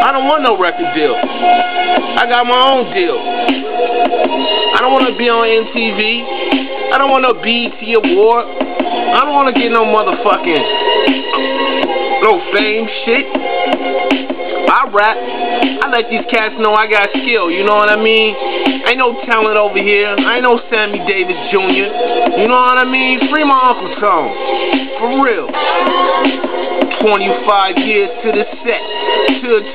I don't want no record deal. I got my own deal. I don't want to be on MTV. I don't want no BET award. I don't want to get no motherfucking fame shit. I rap. I let these cats know I got skill, you know what I mean? Ain't no talent over here. I ain't no Sammy Davis Jr. You know what I mean? Free my Uncle Tom. For real. 25 years to the set,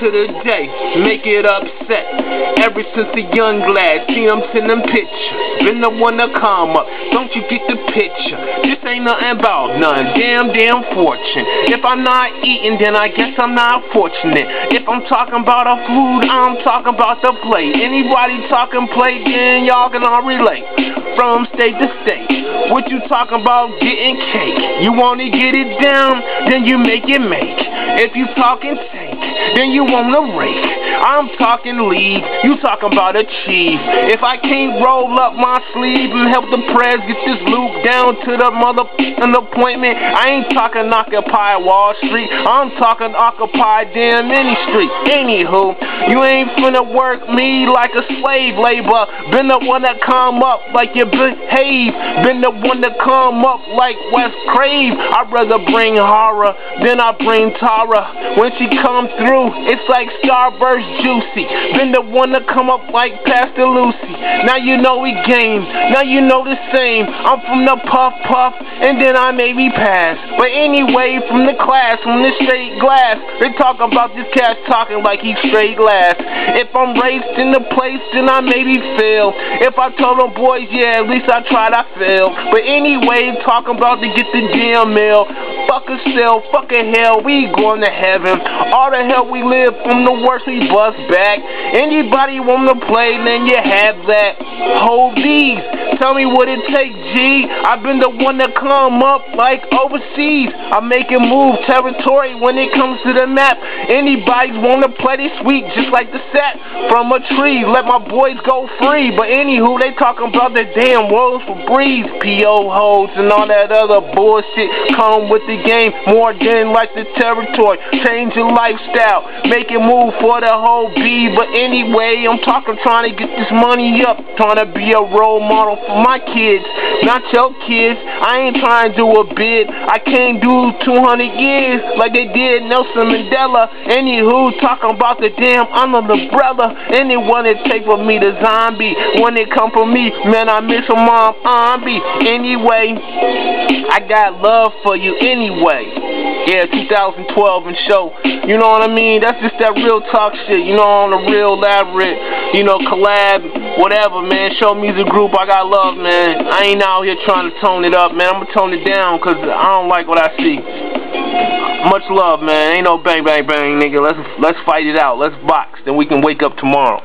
to the day, make it upset. Ever since the young lad, see them send them pictures, been the one to come up, don't you get the picture? This ain't nothing about none, damn fortune. If I'm not eating, then I guess I'm not fortunate. If I'm talking about a food, I'm talking about the plate. Anybody talking plate, then y'all can all relate. From state to state, what you talking about getting cake? You wanna get it down, then you make it make. If you talking tank, then you wanna rake. I'm talking league, you talking about achieve. If I can't roll up my sleeve and help the press get this loop down to the motherfucking appointment, I ain't talking occupy Wall Street, I'm talking occupy damn any street. Anywho, you ain't finna work me like a slave labor. Been the one that come up like you behave. Been the one that come up like Wes Crave. I'd rather bring horror than I bring Tara. When she come through, it's like Starburst Juicy. Been the one to come up like Pastor Lucy. Now you know we game. Now you know the same. I'm from the puff, and then I maybe pass. But anyway, from the class, from the straight glass, they talk about this cat talking like he's straight glass. If I'm raced in the place, then I maybe fail. If I told them boys, yeah, at least I tried, I failed. But anyway, talking about to get the damn mail. Fuck a cell, fuck a hell, we going to heaven. All the hell we live, from the worst we bust back. Anybody want to play, then you have that. Hold these, tell me what it take, G. I've been the one to come up like overseas. I make it move territory when it comes to the map. Anybody want to play this sweet, just like the set from a tree. Let my boys go free. But anywho, they talking about the damn worlds for breeze. P.O. hoes and all that other bullshit come with the game more than like the territory. Change your lifestyle, make it move for the whole B. But anyway, I'm talking trying to get this money up, trying to be a role model for my kids, not your kids. I ain't trying to do a bid. I can't do 200 years like they did Nelson Mandela. Anywho, talking about the damn under the brother. Anyone that take for me the zombie. When it come for me, man, I miss a mom, Anyway, I got love for you anyway. Yeah, 2012 and show. You know what I mean? That's just that real talk shit. You know, on the real elaborate, you know, collab, whatever, man. Show music group, I got love, man. I ain't out here trying to tone it up, man. I'm gonna tone it down because I don't like what I see. Much love, man. Ain't no bang, bang, bang, nigga. Let's fight it out. Let's box. Then we can wake up tomorrow.